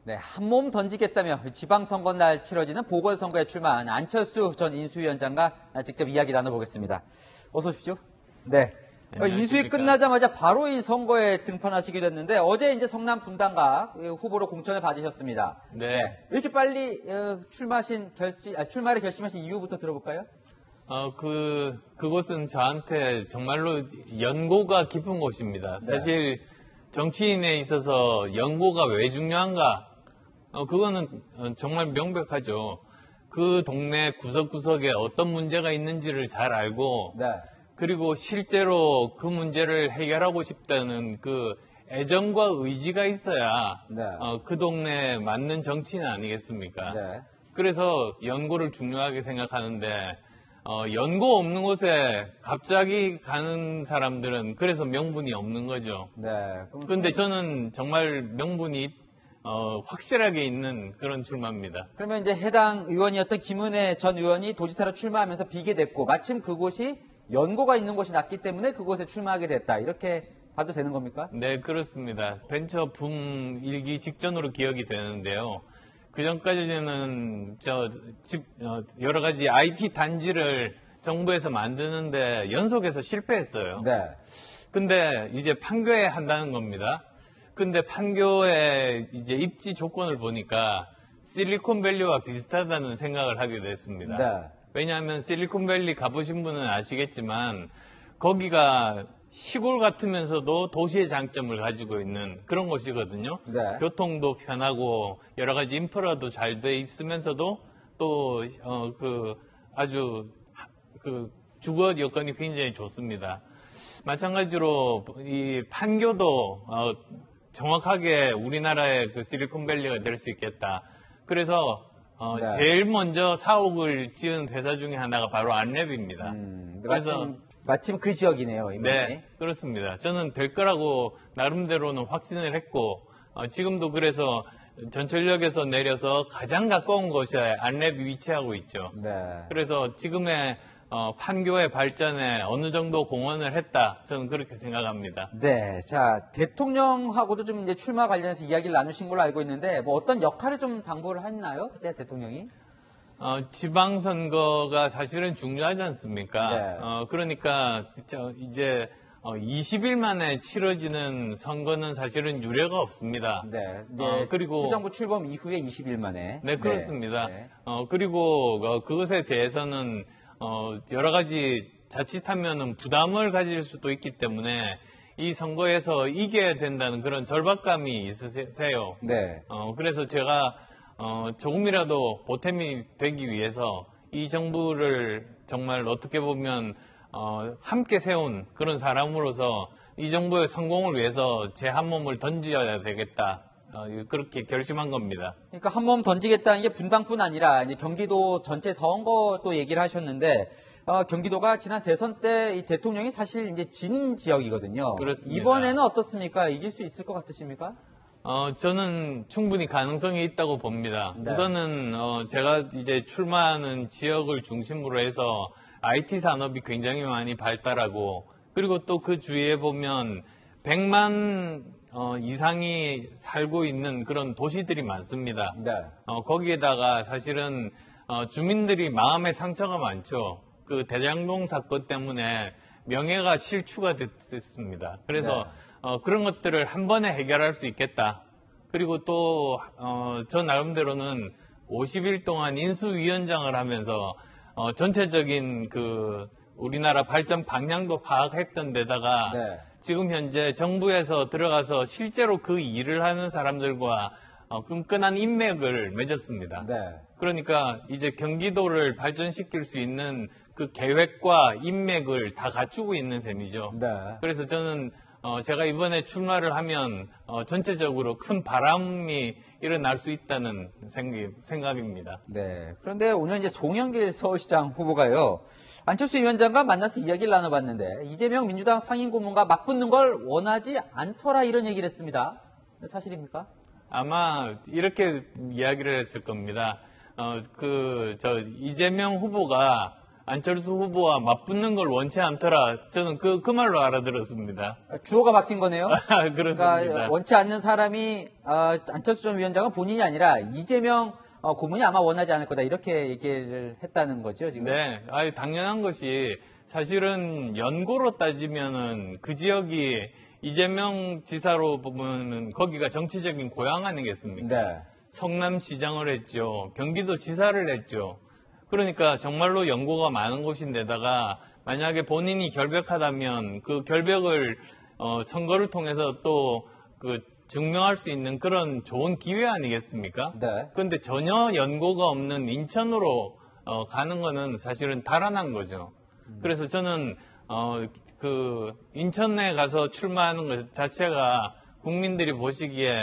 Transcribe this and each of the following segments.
네, 한 몸 던지겠다며 지방선거 날 치러지는 보궐선거에 출마한 안철수 전 인수위원장과 직접 이야기 나눠보겠습니다. 어서 오십시오. 네. 인수위 끝나자마자 바로 이 선거에 등판하시게 됐는데 어제 이제 성남 분당가 후보로 공천을 받으셨습니다. 네. 이렇게 빨리 출마를 결심하신 이유부터 들어볼까요? 그곳은 저한테 정말로 연고가 깊은 곳입니다. 사실 정치인에 있어서 연고가 왜 중요한가? 그거는 정말 명백하죠. 그 동네 구석구석에 어떤 문제가 있는지를 잘 알고, 그리고 실제로 그 문제를 해결하고 싶다는 그 애정과 의지가 있어야 그 동네에 맞는 정치인 아니겠습니까? 그래서 연고를 중요하게 생각하는데 연고 없는 곳에 갑자기 가는 사람들은 그래서 명분이 없는 거죠. 그런데 저는 정말 명분이 확실하게 있는 그런 출마입니다. 그러면 이제 해당 의원이었던 김은혜 전 의원이 도지사로 출마하면서 비게 됐고 마침 그곳이 연고가 있는 곳이 났기 때문에 그곳에 출마하게 됐다. 이렇게 봐도 되는 겁니까? 네, 그렇습니다. 벤처 붐 일기 직전으로 기억이 되는데요. 그 전까지는 여러 가지 IT 단지를 정부에서 만드는데 연속해서 실패했어요. 근데 이제 판교에 한다는 겁니다. 근데 판교의 이제 입지 조건을 보니까 실리콘밸리와 비슷하다는 생각을 하게 됐습니다. 왜냐하면 실리콘밸리 가보신 분은 아시겠지만 거기가 시골 같으면서도 도시의 장점을 가지고 있는 그런 곳이거든요. 교통도 편하고 여러 가지 인프라도 잘 돼 있으면서도 또 아주 주거 여건이 굉장히 좋습니다. 마찬가지로 이 판교도 정확하게 우리나라의 그 실리콘밸리가 될 수 있겠다. 그래서 제일 먼저 사옥을 지은 회사 중에 하나가 바로 안랩입니다. 그래서 마침 그 지역이네요. 네, 그렇습니다. 저는 될 거라고 나름대로는 확신을 했고 지금도 그래서 전철역에서 내려서 가장 가까운 곳에 안랩이 위치하고 있죠. 그래서 지금의 판교의 발전에 어느 정도 공헌을 했다. 저는 그렇게 생각합니다. 네, 자 대통령하고도 좀 이제 출마 관련해서 이야기를 나누신 걸로 알고 있는데 뭐 어떤 역할을 좀 당부를 했나요? 그때 대통령이? 지방선거가 사실은 중요하지 않습니까? 그러니까 이제 20일 만에 치러지는 선거는 사실은 유례가 없습니다. 그리고 시정부 출범 이후에 20일 만에. 네, 그렇습니다. 그리고 그것에 대해서는 여러 가지 자칫하면은 부담을 가질 수도 있기 때문에 이 선거에서 이겨야 된다는 그런 절박감이 있으세요. 그래서 제가 조금이라도 보탬이 되기 위해서 이 정부를 정말 어떻게 보면 함께 세운 그런 사람으로서 이 정부의 성공을 위해서 제 한 몸을 던져야 되겠다. 그렇게 결심한 겁니다. 그러니까 한 몸 던지겠다는 게 분당뿐 아니라 이제 경기도 전체 선거도 얘기를 하셨는데 경기도가 지난 대선 때 이 대통령이 사실 이제 진 지역이거든요. 그렇습니다. 이번에는 어떻습니까? 이길 수 있을 것 같으십니까? 저는 충분히 가능성이 있다고 봅니다. 우선은 제가 이제 출마하는 지역을 중심으로 해서 IT 산업이 굉장히 많이 발달하고 그리고 또 그 주위에 보면 100만 이상이 살고 있는 그런 도시들이 많습니다. 거기에다가 사실은 주민들이 마음의 상처가 많죠. 그 대장동 사건 때문에 명예가 실추가 됐습니다. 그래서 그런 것들을 한 번에 해결할 수 있겠다. 그리고 또 저 나름대로는 50일 동안 인수위원장을 하면서 전체적인 그 우리나라 발전 방향도 파악했던 데다가 지금 현재 정부에서 들어가서 실제로 그 일을 하는 사람들과 끈끈한 인맥을 맺었습니다. 그러니까 이제 경기도를 발전시킬 수 있는 그 계획과 인맥을 다 갖추고 있는 셈이죠. 그래서 저는 제가 이번에 출마를 하면 전체적으로 큰 바람이 일어날 수 있다는 생각입니다. 그런데 오늘 이제 송영길 서울시장 후보가요. 안철수 위원장과 만나서 이야기를 나눠봤는데 이재명 민주당 상임고문과 맞붙는 걸 원하지 않더라 이런 얘기를 했습니다. 사실입니까? 아마 이렇게 이야기를 했을 겁니다. 이재명 후보가 안철수 후보와 맞붙는 걸 원치 않더라. 저는 그 말로 알아들었습니다. 주어가 바뀐 거네요. 그렇습니다. 그러니까 원치 않는 사람이 안철수 전 위원장은 본인이 아니라 이재명 고문이 아마 원하지 않을 거다 이렇게 얘기를 했다는 거죠 지금. 네, 당연한 것이 사실은 연고로 따지면은 그 지역이 이재명 지사로 보면 거기가 정치적인 고향 아니겠습니까? 네. 성남시장을 했죠. 경기도 지사를 했죠. 그러니까 정말로 연고가 많은 곳인데다가 만약에 본인이 결백하다면 그 결백을 선거를 통해서 또 증명할 수 있는 그런 좋은 기회 아니겠습니까? 네. 그런데 전혀 연고가 없는 인천으로 가는 거는 사실은 달아난 거죠. 그래서 저는 인천에 가서 출마하는 것 자체가 국민들이 보시기에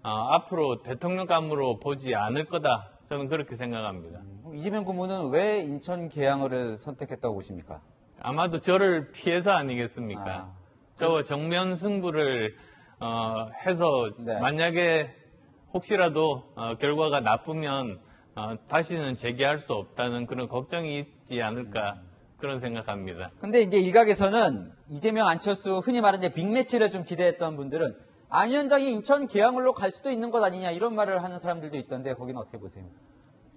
앞으로 대통령감으로 보지 않을 거다. 저는 그렇게 생각합니다. 이재명 고문은 왜 인천 계양을 선택했다고 보십니까? 아마도 저를 피해서 아니겠습니까? 저 정면 승부를 해서 네. 만약에 혹시라도 결과가 나쁘면 다시는 재기할 수 없다는 그런 걱정이 있지 않을까 그런 생각합니다. 근데 이제 일각에서는 이재명, 안철수 흔히 말하는 이제 빅매치를 좀 기대했던 분들은 안 위원장이 인천 계양을로 갈 수도 있는 것 아니냐 이런 말을 하는 사람들도 있던데 거기는 어떻게 보세요?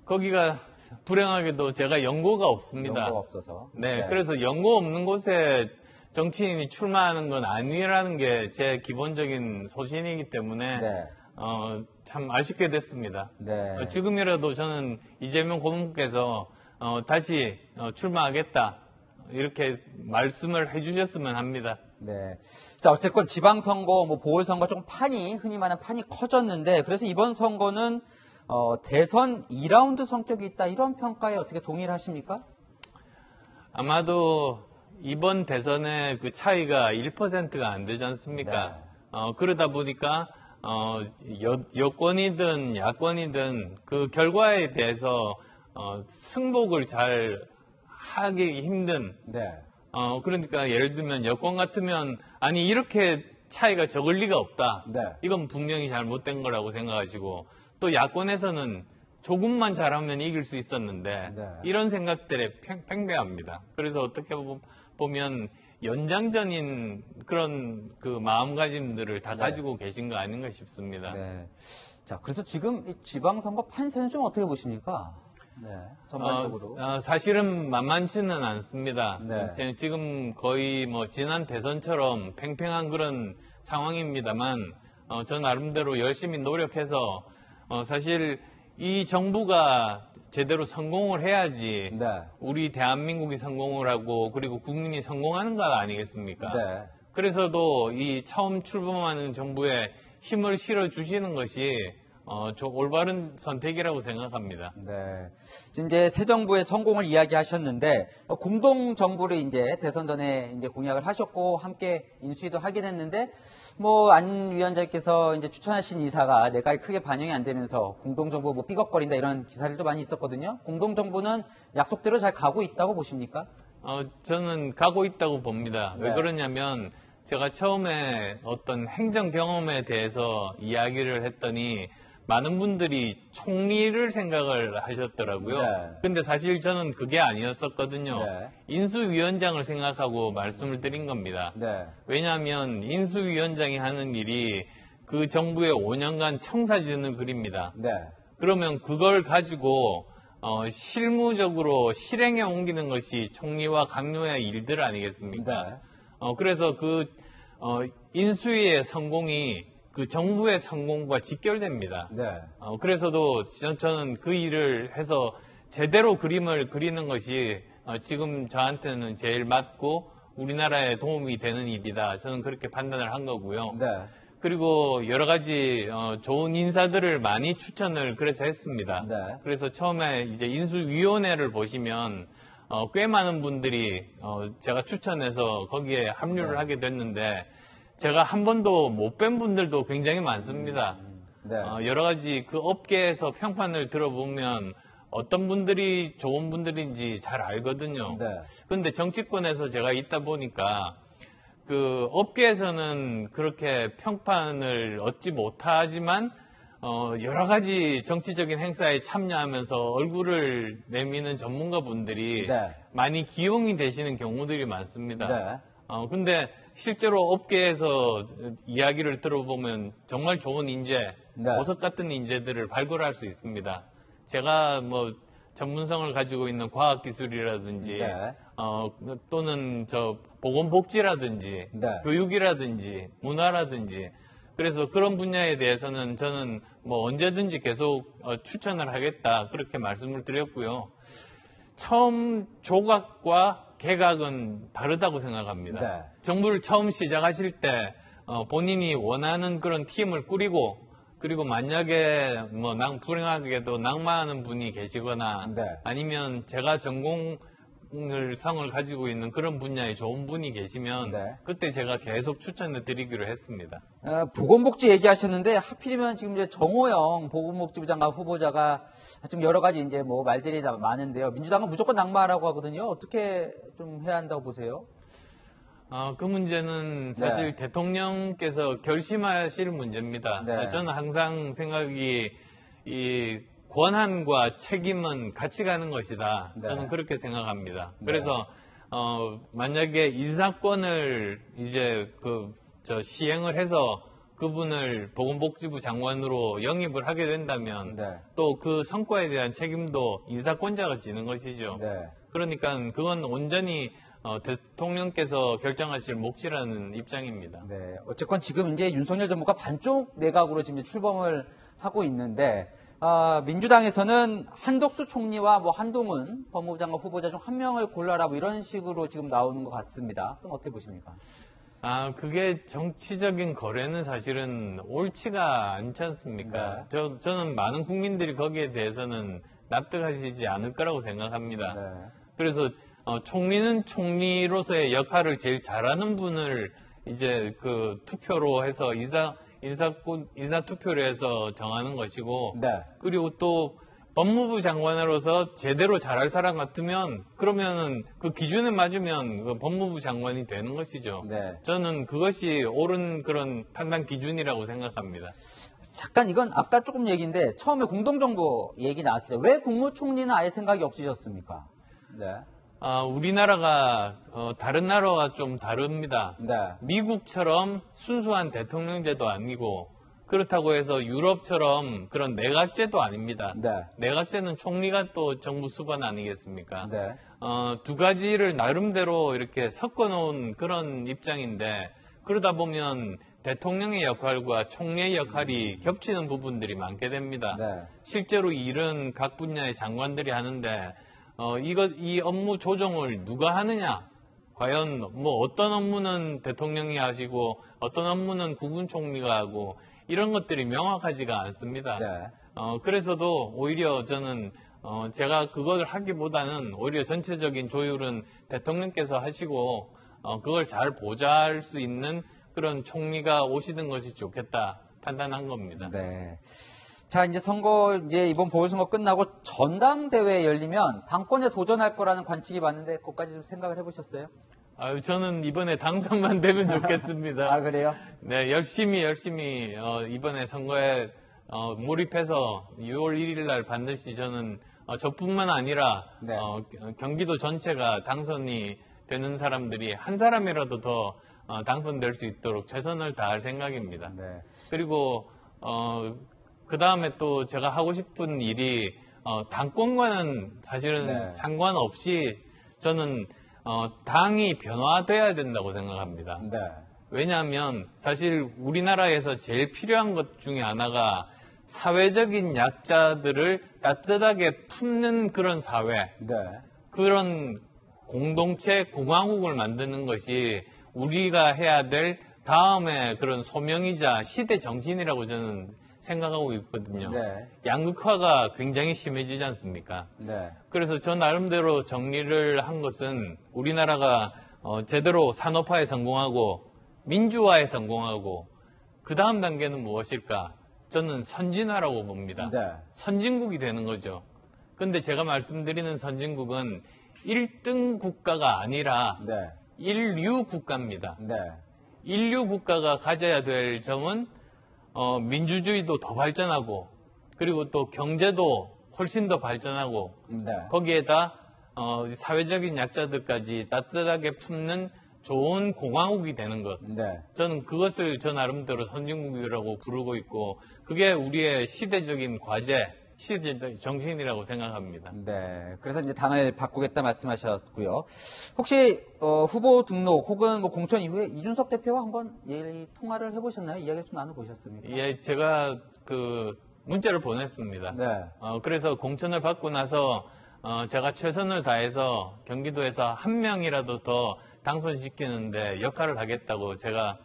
거기가 불행하게도 제가 연고가 없습니다. 연고가 없어서. 네, 그래서 연고 없는 곳에 정치인이 출마하는 건 아니라는 게 제 기본적인 소신이기 때문에 네. 참 아쉽게 됐습니다. 네. 지금이라도 저는 이재명 고문께서 다시 출마하겠다 이렇게 말씀을 해주셨으면 합니다. 네. 자, 어쨌건 지방선거, 보궐선거 좀 흔히 말하는 판이 커졌는데, 그래서 이번 선거는, 대선 2라운드 성격이 있다, 이런 평가에 어떻게 동의를 하십니까? 아마도 이번 대선의 그 차이가 1%가 안 되지 않습니까? 네. 그러다 보니까, 여권이든 야권이든 그 결과에 대해서, 승복을 잘 하기 힘든, 네. 그러니까 예를 들면 여권 같으면 아니 이렇게 차이가 적을 리가 없다. 네. 이건 분명히 잘못된 거라고 생각하시고 또 야권에서는 조금만 잘하면 이길 수 있었는데 네. 이런 생각들에 팽배합니다. 그래서 어떻게 보면 연장전인 그런 그 마음가짐들을 다 가지고 계신 거 아닌가 싶습니다. 네. 자, 그래서 지금 이 지방선거 판세는 좀 어떻게 보십니까? 네. 전반적으로. 사실은 만만치는 않습니다. 네. 지금 거의 지난 대선처럼 팽팽한 그런 상황입니다만, 저 나름대로 열심히 노력해서, 사실 이 정부가 제대로 성공을 해야지, 네. 우리 대한민국이 성공을 하고, 그리고 국민이 성공하는 거 아니겠습니까? 네. 그래서도 이 처음 출범하는 정부에 힘을 실어 주시는 것이, 올바른 선택이라고 생각합니다. 네. 지금 이제 새 정부의 성공을 이야기하셨는데, 공동 정부를 이제 대선 전에 이제 공약을 하셨고, 함께 인수위도 하긴 했는데, 안 위원장께서 이제 추천하신 이사가 내각에 크게 반영이 안 되면서 공동 정부 삐걱거린다 이런 기사들도 많이 있었거든요. 공동 정부는 약속대로 잘 가고 있다고 보십니까? 저는 가고 있다고 봅니다. 네. 왜 그러냐면, 제가 처음에 어떤 행정 경험에 대해서 이야기를 했더니, 많은 분들이 총리를 생각을 하셨더라고요. 네. 근데 사실 저는 그게 아니었었거든요. 네. 인수위원장을 생각하고 말씀을 드린 겁니다. 네. 왜냐하면 인수위원장이 하는 일이 그 정부의 5년간 청사진을 그립니다. 네. 그러면 그걸 가지고 실무적으로 실행에 옮기는 것이 총리와 강요의 일들 아니겠습니까? 네. 그래서 인수위의 성공이 그 정부의 성공과 직결됩니다. 네. 그래서도 저는 그 일을 해서 제대로 그림을 그리는 것이 지금 저한테는 제일 맞고 우리나라에 도움이 되는 일이다. 저는 그렇게 판단을 한 거고요. 네. 그리고 여러 가지 좋은 인사들을 많이 추천을 그래서 했습니다. 네. 그래서 처음에 이제 인수위원회를 보시면 꽤 많은 분들이 제가 추천해서 거기에 합류를 하게 됐는데 제가 한 번도 못 뵌 분들도 굉장히 많습니다. 네. 여러 가지 그 업계에서 평판을 들어보면 어떤 분들이 좋은 분들인지 잘 알거든요. 네. 근데 정치권에서 제가 있다 보니까 그 업계에서는 그렇게 평판을 얻지 못하지만 여러 가지 정치적인 행사에 참여하면서 얼굴을 내미는 전문가분들이 네. 많이 기용이 되시는 경우들이 많습니다. 네. 근데 실제로 업계에서 이야기를 들어보면 정말 좋은 인재, 네. 보석 같은 인재들을 발굴할 수 있습니다. 제가 뭐 전문성을 가지고 있는 과학기술이라든지, 네. 또는 보건복지라든지, 네. 교육이라든지, 문화라든지, 그래서 그런 분야에 대해서는 저는 뭐 언제든지 계속 추천을 하겠다, 그렇게 말씀을 드렸고요. 처음 조각과 개각은 다르다고 생각합니다. 네. 정부를 처음 시작하실 때 본인이 원하는 그런 팀을 꾸리고, 그리고 만약에 뭐 불행하게도 낙마하는 분이 계시거나 네. 아니면 제가 성을 가지고 있는 그런 분야에 좋은 분이 계시면 네. 그때 제가 계속 추천해 드리기로 했습니다. 보건복지 얘기하셨는데 하필이면 지금 이제 정호영 보건복지부 장관 후보자가 지금 여러 가지 이제 뭐 말들이 많은데요. 민주당은 무조건 낙마하라고 하거든요. 어떻게 좀 해야 한다고 보세요? 그 문제는 사실 네. 대통령께서 결심하실 문제입니다. 네. 저는 항상 생각이 이 권한과 책임은 같이 가는 것이다. 네. 저는 그렇게 생각합니다. 네. 그래서 만약에 인사권을 이제 시행을 해서 그분을 보건복지부 장관으로 영입을 하게 된다면 네. 또 그 성과에 대한 책임도 인사권자가 지는 것이죠. 네. 그러니까 그건 온전히 대통령께서 결정하실 몫이라는 입장입니다. 네. 어쨌건 지금 이제 윤석열 정부가 반쪽 내각으로 지금 출범을 하고 있는데, 민주당에서는 한덕수 총리와 뭐 한동훈 법무부 장관 후보자 중 한 명을 골라라 뭐 이런 식으로 지금 나오는 것 같습니다. 그럼 어떻게 보십니까? 그게 정치적인 거래는 사실은 옳지가 않지 않습니까? 네. 저는 많은 국민들이 거기에 대해서는 납득하시지 않을 거라고 생각합니다. 네. 그래서 총리는 총리로서의 역할을 제일 잘하는 분을 이제 그 투표로 해서 인사 투표를 해서 정하는 것이고, 네. 그리고 또 법무부 장관으로서 제대로 잘할 사람 같으면 그러면은 그 기준에 맞으면 그 법무부 장관이 되는 것이죠. 네. 저는 그것이 옳은 그런 판단 기준이라고 생각합니다. 잠깐 이건 아까 조금 얘기인데 처음에 공동정부 얘기 나왔을 때 왜 국무총리는 아예 생각이 없으셨습니까? 네. 우리나라가 다른 나라와 좀 다릅니다. 네. 미국처럼 순수한 대통령제도 아니고 그렇다고 해서 유럽처럼 그런 내각제도 아닙니다. 네. 내각제는 총리가 또 정부 수반 아니겠습니까? 네. 두 가지를 나름대로 이렇게 섞어놓은 그런 입장인데 그러다 보면 대통령의 역할과 총리의 역할이 겹치는 부분들이 많게 됩니다. 네. 실제로 일은 각 분야의 장관들이 하는데 이 업무 조정을 누가 하느냐? 과연 뭐 어떤 업무는 대통령이 하시고 어떤 업무는 국무총리가 하고 이런 것들이 명확하지가 않습니다. 네. 그래서도 오히려 저는 제가 그걸 하기보다는 오히려 전체적인 조율은 대통령께서 하시고 그걸 잘 보좌할 수 있는 그런 총리가 오시는 것이 좋겠다 판단한 겁니다. 네. 자, 이제 이번 보궐선거 끝나고 전당대회 열리면 당권에 도전할 거라는 관측이 많은데, 그것까지 좀 생각을 해보셨어요? 저는 이번에 당선만 되면 좋겠습니다. 그래요? 네, 열심히, 이번에 선거에, 몰입해서 6월 1일 날 반드시 저는, 저뿐만 아니라, 네. 경기도 전체가 당선이 되는 사람들이 한 사람이라도 더, 당선될 수 있도록 최선을 다할 생각입니다. 네. 그리고, 그 다음에 또 제가 하고 싶은 일이 당권과는 사실은 네. 상관없이 저는 당이 변화돼야 된다고 생각합니다. 네. 왜냐하면 사실 우리나라에서 제일 필요한 것 중에 하나가 사회적인 약자들을 따뜻하게 품는 그런 사회, 네. 그런 공동체 공화국을 만드는 것이 우리가 해야 될 다음에 그런 소명이자 시대 정신이라고 저는 생각하고 있거든요. 네. 양극화가 굉장히 심해지지 않습니까? 네. 그래서 저 나름대로 정리를 한 것은 우리나라가 제대로 산업화에 성공하고 민주화에 성공하고 그 다음 단계는 무엇일까? 저는 선진화라고 봅니다. 네. 선진국이 되는 거죠. 근데 제가 말씀드리는 선진국은 1등 국가가 아니라 네. 인류 국가입니다. 네. 인류 국가가 가져야 될 점은 민주주의도 더 발전하고 그리고 또 경제도 훨씬 더 발전하고 네. 거기에다 사회적인 약자들까지 따뜻하게 품는 좋은 공화국이 되는 것. 네. 저는 그것을 저 나름대로 선진국이라고 부르고 있고 그게 우리의 시대적인 과제, 시대적 정신이라고 생각합니다. 네. 그래서 이제 당을 바꾸겠다 말씀하셨고요. 혹시 후보 등록 혹은 뭐 공천 이후에 이준석 대표와 한번 통화를 해보셨나요? 이야기를 좀 나눠보셨습니까? 예, 제가 그 문자를 보냈습니다. 네. 그래서 공천을 받고 나서 제가 최선을 다해서 경기도에서 한 명이라도 더 당선시키는데 역할을 하겠다고 제가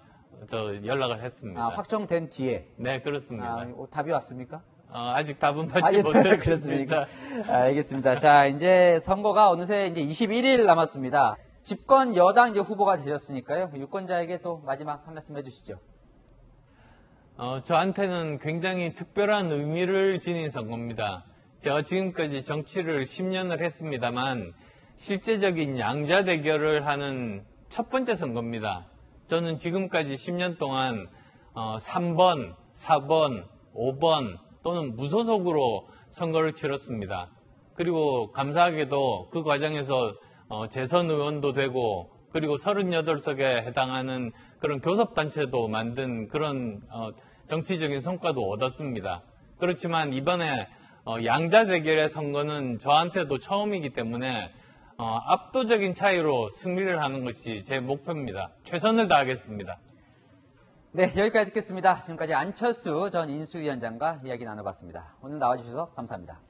연락을 했습니다. 확정된 뒤에. 네, 그렇습니다. 답이 왔습니까? 아직 답은 받지 못했습니다. 그렇습니까? 알겠습니다. 자, 이제 선거가 어느새 이제 21일 남았습니다. 집권 여당 이제 후보가 되셨으니까요. 유권자에게 또 마지막 한 말씀 해주시죠. 저한테는 굉장히 특별한 의미를 지닌 선거입니다. 제가 지금까지 정치를 10년을 했습니다만 실제적인 양자 대결을 하는 첫 번째 선거입니다. 저는 지금까지 10년 동안 3번, 4번, 5번 또는 무소속으로 선거를 치렀습니다. 그리고 감사하게도 그 과정에서 재선 의원도 되고 그리고 38석에 해당하는 그런 교섭단체도 만든 그런 정치적인 성과도 얻었습니다. 그렇지만 이번에 양자 대결의 선거는 저한테도 처음이기 때문에 압도적인 차이로 승리를 하는 것이 제 목표입니다. 최선을 다하겠습니다. 네, 여기까지 듣겠습니다. 지금까지 안철수 전 인수위원장과 이야기 나눠봤습니다. 오늘 나와주셔서 감사합니다.